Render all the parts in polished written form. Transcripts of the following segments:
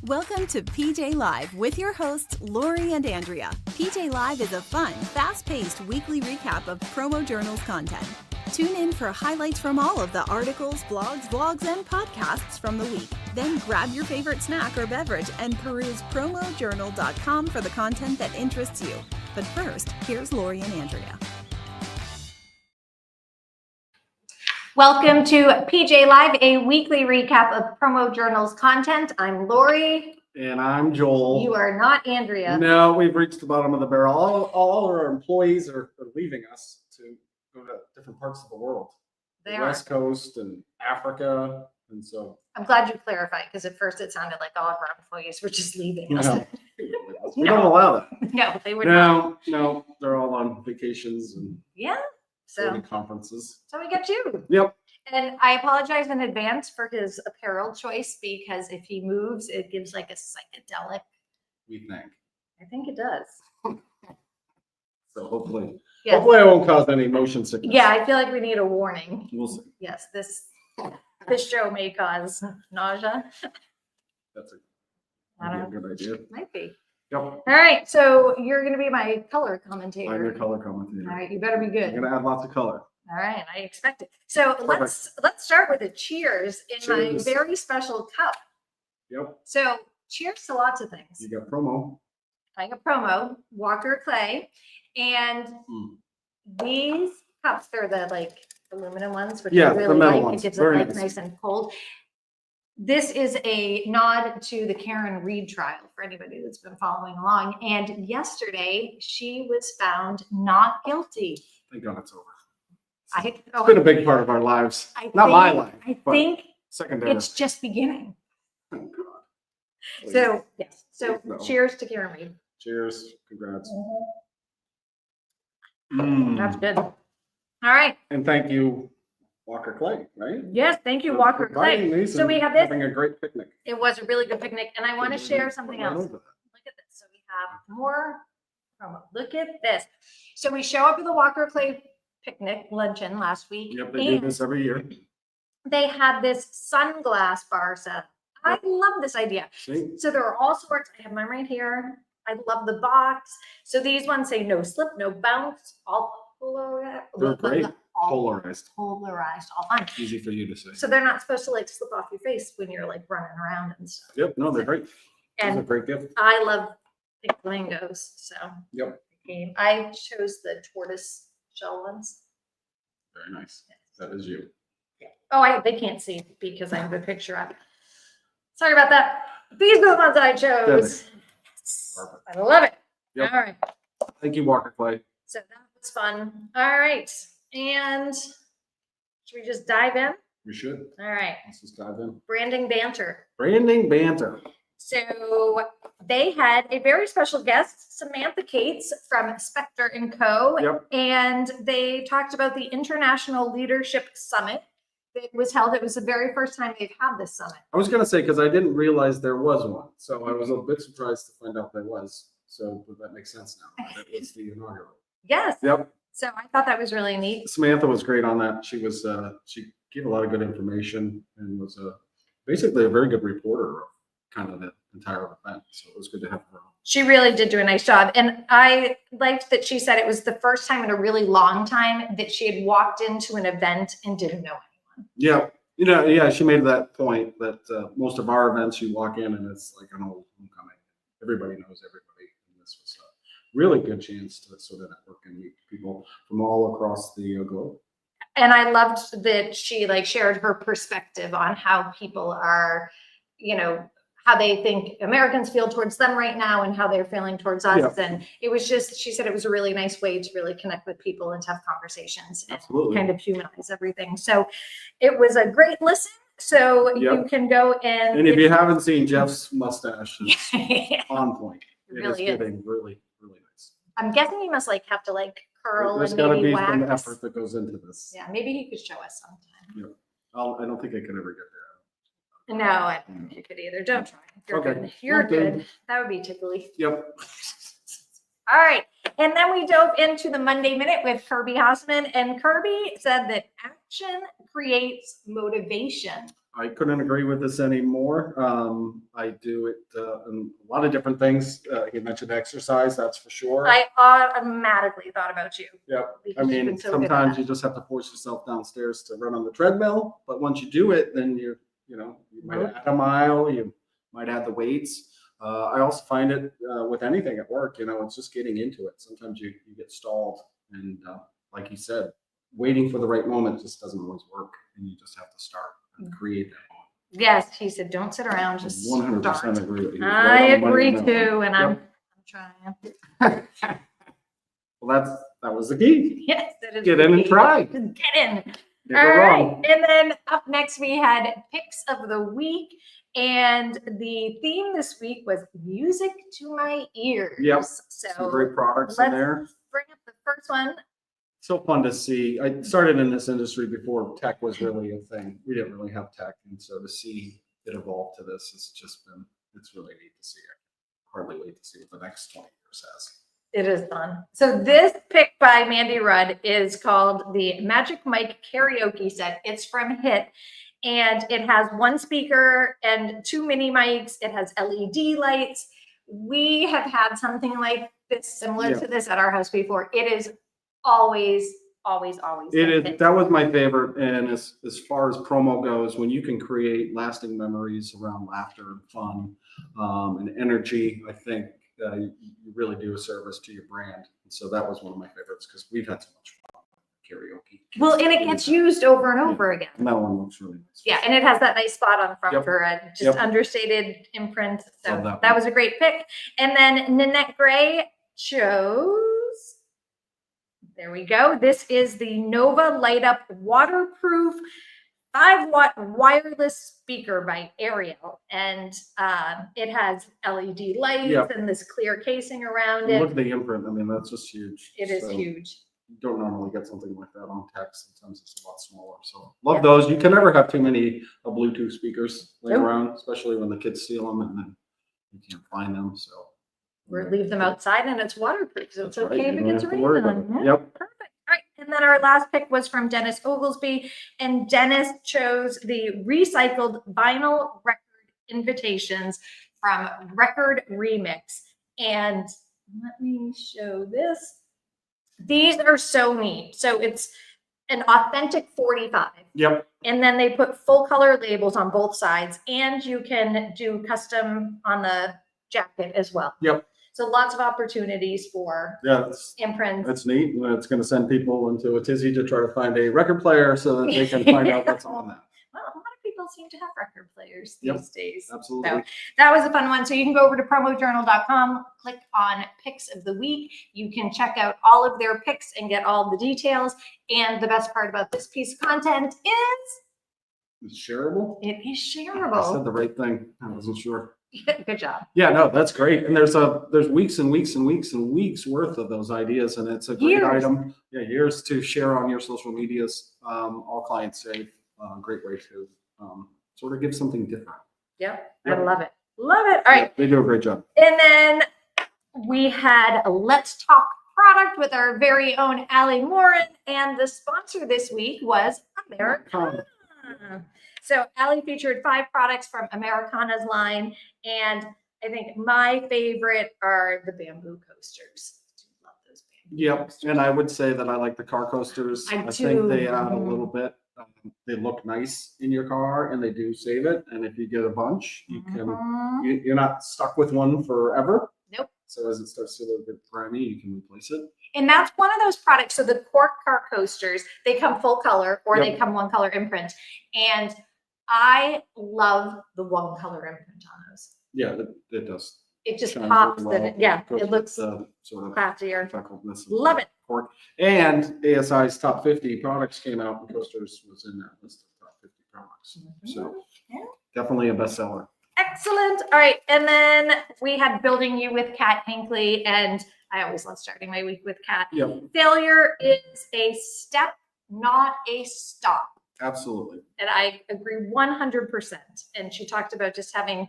Welcome to PJ Live with your hosts, Laurie and Andrea. PJ Live is a fun, fast-paced weekly recap of PromoJournal's content. Tune in for highlights from all of the articles, blogs, vlogs, and podcasts from the week. Then grab your favorite snack or beverage and peruse PromoJournal.com for the content that interests you. But first, here's Laurie and Andrea. Welcome to PJ Live, a weekly recap of PromoJournal's content. I'm Laurie. And I'm Joel. You are not Andrea. No, we've reached the bottom of the barrel. All our employees are leaving us to go to different parts of the world. They the are. West Coast and Africa. And so I'm glad you clarified, because at first it sounded like all of our employees were just leaving us. no, we don't allow that. No, they would not. No, they're all on vacations and Yeah. So conferences. we got you. Yep. And I apologize in advance for his apparel choice, because if he moves, it gives like a psychedelic. We think. I think it does. So hopefully Yes. I won't cause any motion sickness. Yeah, I feel like we need a warning. We'll see. Yes, this show may cause nausea. That's I a don't know. good idea. Might be. Yep. All right, so you're going to be my color commentator. I'm your color commentator. All right, you better be good. I'm gonna add lots of color. All right, I expect it. So let's start with a cheers in Cheers. my very special cup. Yep. So cheers to lots of things. You got promo. I got Promo, Walker Clay, and these cups, they're the like aluminum ones, which I Yeah, really the metal like. ones. It gives Very it like nice. nice and cold. This is a nod to the Karen Reed trial for anybody that's been following along. And yesterday she was found not guilty. Thank God it's over. It's It's been a big part of our lives. my life. I but think secondary. it's just beginning. Oh, God. So yes. So No. cheers to Karen Reed. Cheers. Congrats. That's good. All right. And thank you, Walker Clay, right? Yes, thank you, For Walker providing Clay. these So and we have this. Having a great picnic. It was a really good picnic, and I want to share something Right else. over that. Look at this. So we have more promo. Look at this. So we show up at the Walker Clay picnic luncheon last week. Yep, they do and this every year. they had this sunglass bar set. I love this idea. See? So there are all sorts. I have mine right here. I love the box. So these ones say no slip, no bounce, all polarized. They're great. All Polarized. polarized, all fun. Easy for you to say. So they're not supposed to like slip off your face when you're like running around and stuff. Yep, no, they're great. It's a And great gift. I love pink flamingos, so Yep. I chose the tortoise shell ones. Very nice. That is you. Oh, they can't see because I have a picture up. Sorry about that. These are the ones I chose. Perfect. I love it. Yep. All right. Thank you, Walker Clay. So that was fun. All right. And should we just dive in? We should. All right. Let's just dive in. Branding banter. Branding banter. So they had a very special guest, Samantha Cates from Spectre & Co. Yep. And they talked about the International Leadership Summit that was held. It was the very first time they've had this summit. I was going to say, because I didn't realize there was one. So I was a bit surprised to find out there was. So but that makes sense now. That was the inaugural. Yes. Yep. So I thought that was really neat. Samantha was great on that. She was, she gave a lot of good information and was basically a very good reporter of kind of the entire event. So it was good to have her on. She really did do a nice job. And I liked that she said it was the first time in a really long time that she had walked into an event and didn't know anyone. Yeah. You know, yeah, she made that point that most of our events, you walk in and it's like an old homecoming. Everybody knows everybody. And this was a really good chance to sort of network and meet people from all across the globe. And I loved that she like shared her perspective on how people are, you know, how they think Americans feel towards them right now and how they're feeling towards us. Yeah. And it was just, she said it was a really nice way to really connect with people and to have conversations and Absolutely. kind of humanize everything. So it was a great listen. So you Yep. can go and. And if you haven't seen Jeff's mustache, it's Yeah, on point. it It is really is. getting really, really nice. I'm guessing you must like have to like curl There's and got to maybe be some wax. effort that goes into this. Yeah, maybe he could show us sometime. I don't think I could ever get No, I don't think you could either. Don't try. You're Okay. good. You're Okay. good. That would be tickly. there. Yep. All right. And then we dove into the Monday Minute with Kirby Hausman. And Kirby said that action creates motivation. I couldn't agree with this anymore. I do it in a lot of different things. He mentioned exercise, that's for sure. I automatically thought about you. Yep. I Because you've mean, been so good at sometimes that. you just have to force yourself downstairs to run on the treadmill, but once you do it, then you might add a mile, you might add the weights. I also find it with anything at work, it's just getting into it. Sometimes you get stalled, and like you said, waiting for the right moment just doesn't always work, and you just have to start and create that moment. Yes, he said, don't sit around, just 100% start. agree with you. I agree too, and I'm trying. Well, that was the key. Yes, it is. Get in and try. Just get in. Get All it right. wrong. And then up next, we had picks of the week. And the theme this week was music to my ears. Yep. So Some great products in there. bring up the first one. So fun to see. I started in this industry before tech was really a thing. We didn't really have tech. And so to see it evolve to this has just been, it's really neat to see. I hardly wait to see what the next 20 years has. It is fun. So this pick by Mandy Rudd is called the Magic Mike Karaoke Set. It's from HIT, and it has one speaker and 2 mini mics. It has LED lights. We have had something like this, similar to this at our house before. It is always. It is. That was my favorite. And as far as promo goes, when you can create lasting memories around laughter and fun and energy, I think you really do a service to your brand. And so that was one of my favorites because we've had so much fun with karaoke. Well, and it gets used over and over again. And that one looks really nice. Yeah, and it has that nice spot on front for a just Yep. understated imprint. So Love that that one. was a great pick. And then Nanette Gray chose, there we go. This is the Nova Light Up Waterproof 5-watt wireless speaker by Ariel. And it has LED lights Yep. and this clear casing around And it. look at the imprint. I mean, that's just huge. It is So huge. You don't normally get something like that on tech. Sometimes it's a lot smaller. So love those. You can never have too many Bluetooth speakers laying around, especially when the kids steal them and then you can't find them. So Or leave them outside and it's waterproof. So it's That's right. okay You if it don't gets have to rain worry on about it. it. Yep. Perfect. All right. And then our last pick was from Dennis Oglesby. And Dennis chose the recycled vinyl record invitations from Record Remix. And let me show this. These are so neat. So it's an authentic 45. Yep. And then they put full color labels on both sides, and you can do custom on the jacket as well. Yep. So lots of opportunities for Yeah. imprints. That's neat. And it's going to send people into a tizzy to try to find a record player so that they can find out what's on that. Well, a lot of people seem to have record players Yep. these days. Absolutely. So that was a fun one. So you can go over to PromoJournal.com, click on Picks of the Week. You can check out all of their picks and get all the details. And the best part about this piece of content is It's shareable. it is I said shareable. the right thing. I wasn't sure. Good job. Yeah, no, that's great. And there's weeks and weeks and weeks and weeks worth of those ideas, and it's a great Years. item. Yeah, years to share on your social medias. All clients save. Great way to sort of give something different. Yep. Yep. I love it. Love it. All right. Yeah, they do a great job. And then we had a Let's Talk product with our very own Allie Morin. And the sponsor this week was Americana. So Allie featured 5 products from Americana's line. And I think my favorite are the bamboo coasters. I love those bamboo Yep, coasters. and I would say that I like the car coasters. I think they do. add a little bit. They look nice in your car, and they do save it. And if you get a bunch, you can. Mhm. You're not stuck with one forever. Nope. So as it starts to look a bit grimy, you can replace it. And that's one of those products. So the cork car coasters, they come full color or they Yep. come one color imprint. And I love the one color imprint on those. Yeah, it does. It just Shines pops really well. and it Goes it looks with the sort of classier. freckledness. of Love the it. cork. And ASI's top 50 products came out, and coasters was in that list of top 50 products. So Yeah. definitely a bestseller. Excellent. All right. And then we had Building You with Kat Hinckley. And I always love starting my week with Kat. Yep, Failure is a step, not a stop. absolutely. And I agree 100%. And she talked about just having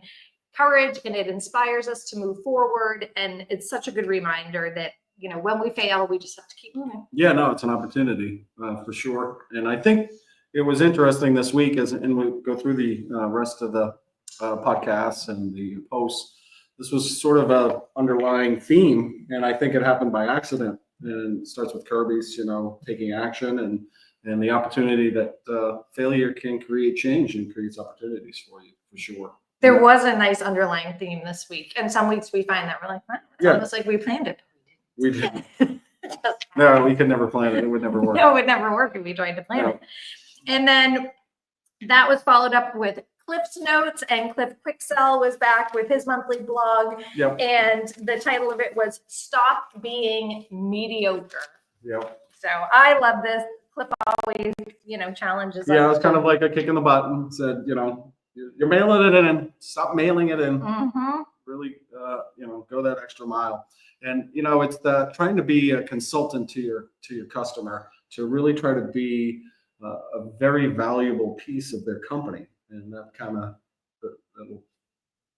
courage, and it inspires us to move forward. And it's such a good reminder that, you know, when we fail, we just have to keep moving. Yeah, no, it's an opportunity for sure. And I think it was interesting this week and we go through the rest of the podcasts and the posts. This was sort of a underlying theme, and I think it happened by accident. And it starts with Kirby's, taking action and the opportunity that failure can create change and creates opportunities for you, for sure. There was a nice underlying theme this week, and some weeks we find that we're like, wow, it's almost like we planned it. We didn't. No, we could never plan it. It would never work. No, it would never work if we tried to plan it. And then that was followed up with Cliff's Notes, and Cliff Quicksell was back with his monthly blog. Yep. And the title of it was Stop Being Mediocre. Yep. So I love this. Cliff always, challenges us. Yeah, it was kind of like a kick in the butt and said, you're mailing it in. Stop mailing it in. Mm-hmm. Really, go that extra mile. And it's trying to be a consultant to your customer, to really try to be a very valuable piece of their company, and that that'll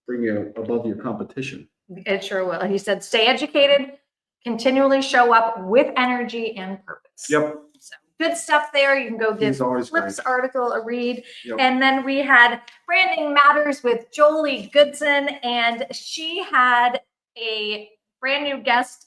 bring you above your competition. It sure will. He said, stay educated, continually show up with energy and purpose. Yep. So good stuff there. You can go give Flip's article a read. Yep. And then we had Branding Matters with Jolie Goodson, and she had a brand new guest,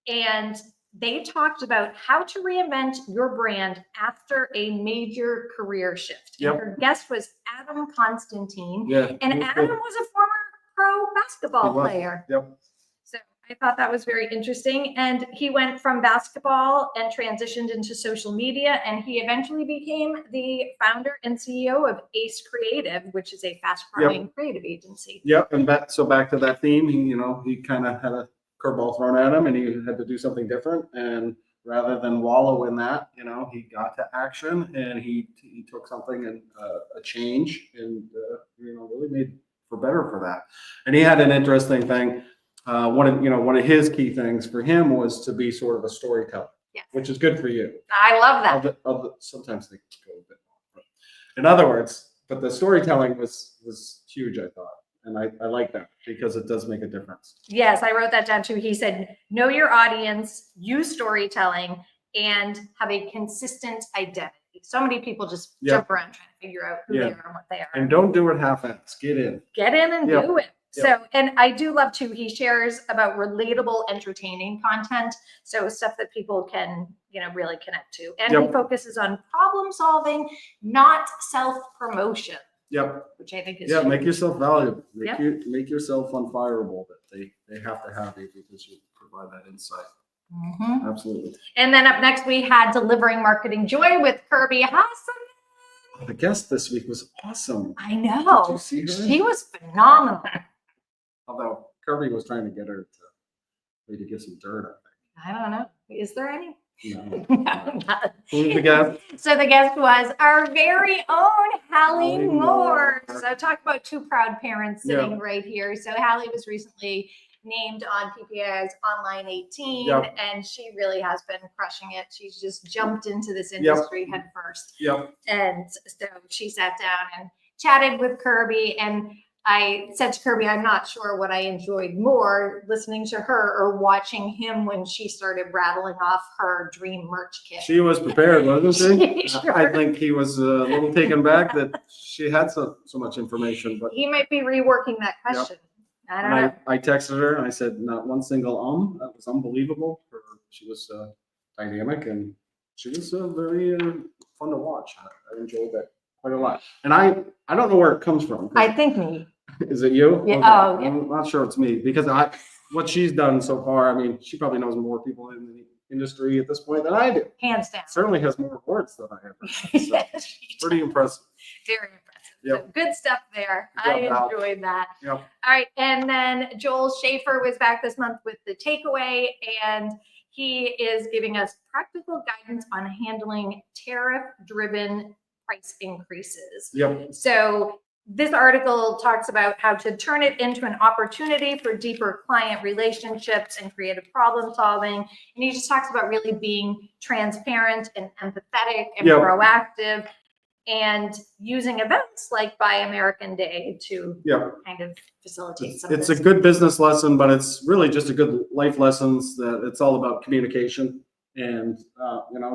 and they talked about how to reinvent your brand after a major career shift. Yep. And her guest was Adam Constantine. Yeah. And Adam was a former pro basketball player. Yep. So I thought that was very interesting. And he went from basketball and transitioned into social media. And he eventually became the founder and CEO of Ace Creative, which is a fast growing creative agency. Yep. And back to that theme, he kind of had a curveball thrown at him and he had to do something different. And rather than wallow in that, he got to action and he took something and a change and, really made for better for that. And he had an interesting thing. One of his key things for him was to be sort of a storyteller, which is good for you. I love that. Sometimes they go a bit long. In other words, but the storytelling was huge, I thought. And I like that because it does make a difference. Yes, I wrote that down too. He said, know your audience, use storytelling, and have a consistent identity. So many people just jump around trying to figure out who they are and what they are. And don't do it half-assed. Get in. Get in and do it. So, and I do love too, he shares about relatable, entertaining content. So stuff that people can, really connect to. And he focuses on problem solving, not self-promotion. Yep. Which I think is make yourself valuable. Make yourself unfireable, that they have to have you because you provide that insight. Mm-hmm. Absolutely. And then up next we had Delivering Marketing Joy with Kirby Hassan. The guest this week was awesome. I know. Did you see her? She was phenomenal. Although Kirby was trying to get her to maybe get some dirt, I don't know. Is there any? No. No, Who's the guest? So the guest was our very own Hallie Moore. So talk about two proud parents sitting right here. So Hallie was recently named on PPI's Online 18, and she really has been crushing it. She's just jumped into this industry head first. And so she sat down and chatted with Kirby, and I said to Kirby, I'm not sure what I enjoyed more, listening to her or watching him when she started rattling off her dream merch kit. She was prepared, wasn't she? Sure. I think he was a little taken back that she had so much information. But he might be reworking that question. I don't know. I texted her and I said, not one single that was unbelievable. She was dynamic and she was very fun to watch. I enjoyed that quite a lot. And I don't know where it comes from. I think me. Is it you? Yeah. Okay. Oh, yeah. I'm not sure it's me because what she's done so far, I mean, she probably knows more people in the industry at this point than I do. Hands down. Certainly has more words than I have. So pretty impressive. Very impressive. So good stuff there. I enjoyed that. Yep. All right. And then Joel Schaefer was back this month with The Takeaway, and he is giving us practical guidance on handling tariff-driven price increases. Yep. So this article talks about how to turn it into an opportunity for deeper client relationships and creative problem solving. And he just talks about really being transparent and empathetic and proactive, and using events like Buy American Day to kind of facilitate some of It's this. a good business lesson, but it's really just a good life lessons that it's all about communication and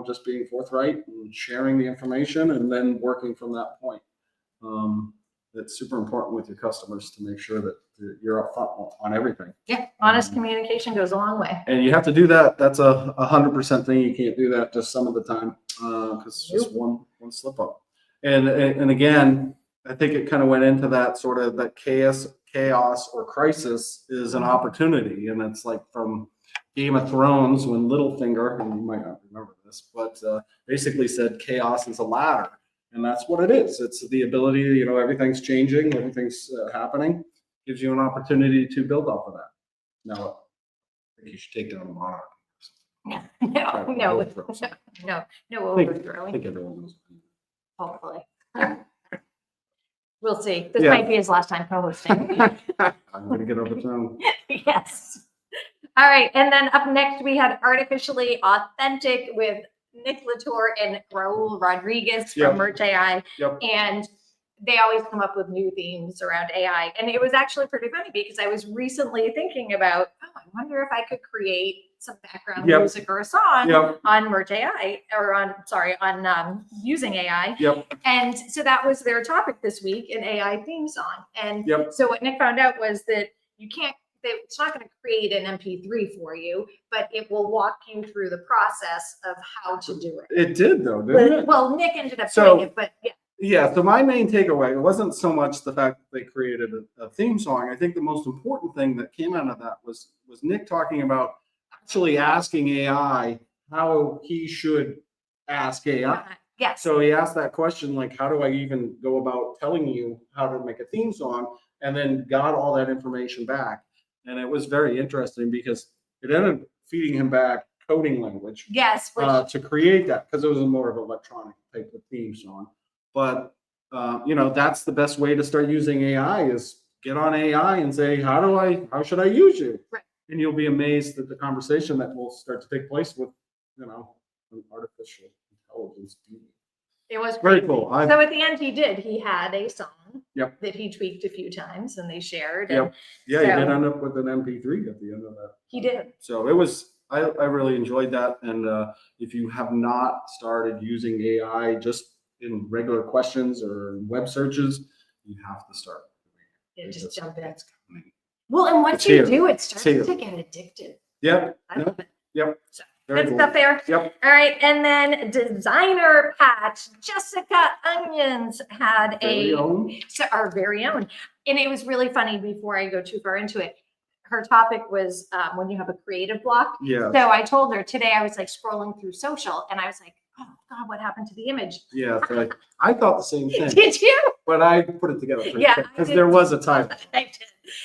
just being forthright and sharing the information, and then working from that point. That's super important with your customers to make sure that you're upfront on everything. Yeah, honest communication goes a long way. And you have to do that. That's a 100% thing. You can't do that just some of the time because it's just one slip up. And again, I think it kind of went into that sort of that chaos or crisis is an opportunity, and it's like from Game of Thrones when Littlefinger, and you might not remember this, but basically said chaos is a ladder. And that's what it is. It's the ability, everything's changing, everything's happening, gives you an opportunity to build off of that. Now, I think you should take down the monarch. No overthrowing. I think everyone knows. Hopefully. We'll see. This Yeah. might be his last time co-hosting. I'm going to get overthrown. Yes. All right. And then up next, we had Artificially Authentic with Nick Latour and Raul Rodriguez from Yep. Merch AI. Yep. And they always come up with new themes around AI. And it was actually pretty funny because I was recently thinking about, I wonder if I could create some background Yep. music or a song Yep. on Merch AI or on using AI. Yep. And so that was their topic this week, an AI theme song. And Yep. so what Nick found out was that it's not going to create an MP3 for you, but it will walk you through the process of how to do it. It did, though, didn't it? Well, Nick ended up So- doing it, but yeah. Yeah, so my main takeaway, it wasn't so much the fact that they created a theme song. I think the most important thing that came out of that was Nick talking about actually asking AI how he should ask AI. Yes. So he asked that question, like, how do I even go about telling you how to make a theme song? And then got all that information back. And it was very interesting because it ended up feeding him back coding language Yes. Which, to create that, because it was a more of an electronic type of theme song. But that's the best way to start using AI is get on AI and say, how should I use you? Right. And you'll be amazed at the conversation that will start to take place with, an artificial intelligence being. it was Very crazy. cool. So at the end, he had a song Yep. that he tweaked a few times and they shared. Yep. And Yeah, he did So- end up with an MP3 at the end of that. he did. So it was, I really enjoyed that. And if you have not started using AI just in regular questions or web searches, you have to start. Yeah, just jump in. It's coming. Well, and once It's you here. do, it It's starts here. to get addictive. Yep. I love it. Yep. So, Very good cool. stuff there. Yep. All right. And then Designer Patch, Jessica Onions had Very own. our very own. And it was really funny before I go too far into it. Her topic was when you have a creative block. Yeah. So I told her today I was like scrolling through social and I was like, oh God, what happened to the image? Yeah. So I thought the same thing, Did you? but I put it together Yeah, I because did there was a title. I did.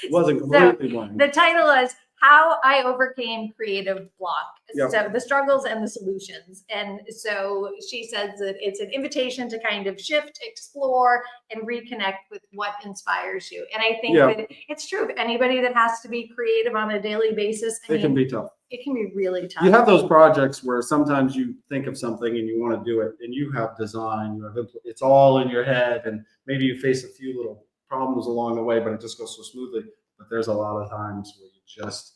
It wasn't completely blank. The title is How I Overcame Creative Block. Yep. So the struggles and the solutions. And so she says that it's an invitation to kind of shift, explore, and reconnect with what inspires you. And I think Yeah. that it's true. Anybody that has to be creative on a daily basis, It can be tough. it can be really tough. You have those projects where sometimes you think of something and you want to do it, and you have design, it's all in your head, and maybe you face a few little problems along the way, but it just goes so smoothly. But there's a lot of times where you just,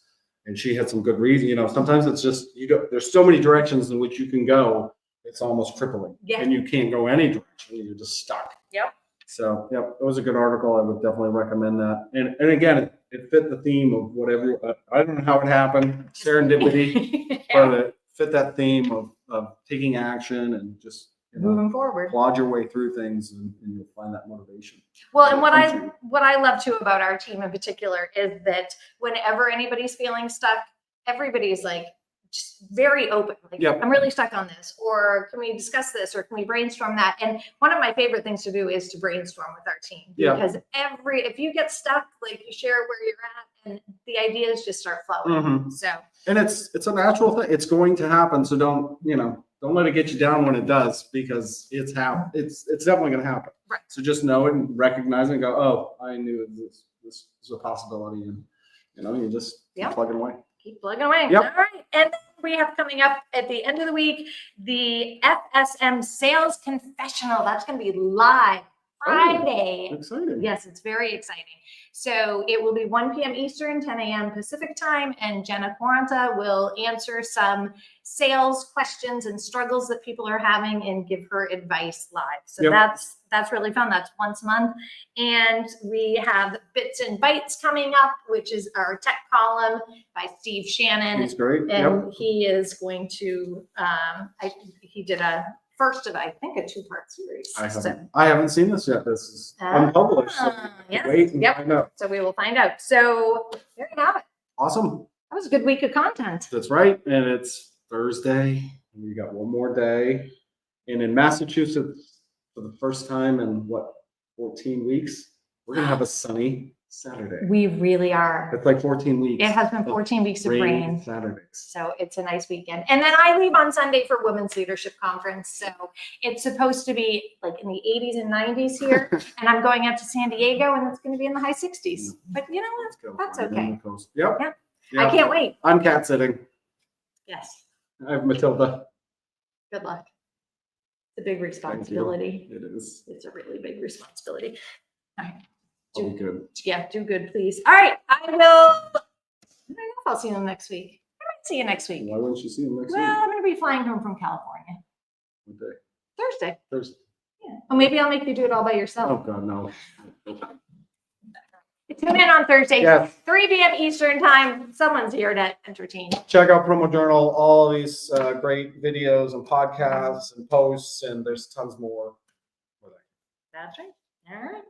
and she had some good reason, sometimes it's just, there's so many directions in which you can go, it's almost crippling. Yeah. And you can't go any direction, you're just stuck. Yep. So, yep, it was a good article. I would definitely recommend that. And again, it fit the theme of whatever, I don't know how it happened, serendipity, but it fit that theme of taking action and just Moving forward. plod your way through things, and you'll find that motivation. Well, and what Thank I love too about our team in particular is that whenever anybody's feeling stuck, everybody's like just very open. Like, Yep. I'm really stuck on this, or can we discuss this, or can we brainstorm that? And one of my favorite things to do is to brainstorm with our team, Yeah. because if you get stuck, like you share where you're at, and the ideas just start flowing. Mhm. So And it's a natural thing. It's going to happen. So don't let it get you down when it does, because it's definitely going to happen. Right. So just know it and recognize it and go, oh, I knew this was a possibility, and you just keep Yep. plugging away. keep plugging away. Yep. All right. And then we have coming up at the end of the week, the FSM Sales Confessional. That's going to be live Friday. Exciting. Yes, it's very exciting. So it will be 1 p.m. Eastern, 10 a.m. Pacific time, and Jenna Quaranta will answer some sales questions and struggles that people are having and give her advice live. So Yep. that's really fun. That's once a month. And we have Bits and Bites coming up, which is our tech column by Steve Shannon. He's great. And he is going to, he did a first of, I think, a 2-part series. I haven't seen this yet. This is unpublished. So yes. wait and find out. So we will find out. So there you have it. Awesome. That was a good week of content. That's right. And it's Thursday. And we got one more day. And in Massachusetts, for the first time in 14 weeks, we're going to have a sunny Saturday. We really are. It's like 14 weeks. It has been 14 weeks of rain. Saturdays. So it's a nice weekend. And then I leave on Sunday for Women's Leadership Conference. So it's supposed to be like in the 80s and 90s here. And I'm going out to San Diego and it's going to be in the high 60s. But you know what? That's okay. Yep. I can't wait. I'm cat sitting. Yes. I have Matilda. Good luck. It's a big responsibility. It is. It's a really big responsibility. All right. Do good. Yeah, do good, please. All right. I don't know if I'll see them next week. I might see you next week. Why wouldn't you see him next week? Well, I'm going to be flying home from California. What day? Thursday. Thursday. Yeah. Well, maybe I'll make you do it all by yourself. Oh, God, no. Tune in on Thursday, Yes. 3 p.m. Eastern time. Someone's here to entertain. Check out PromoJournal, all these great videos and podcasts and posts, and there's tons more. That's right. All right.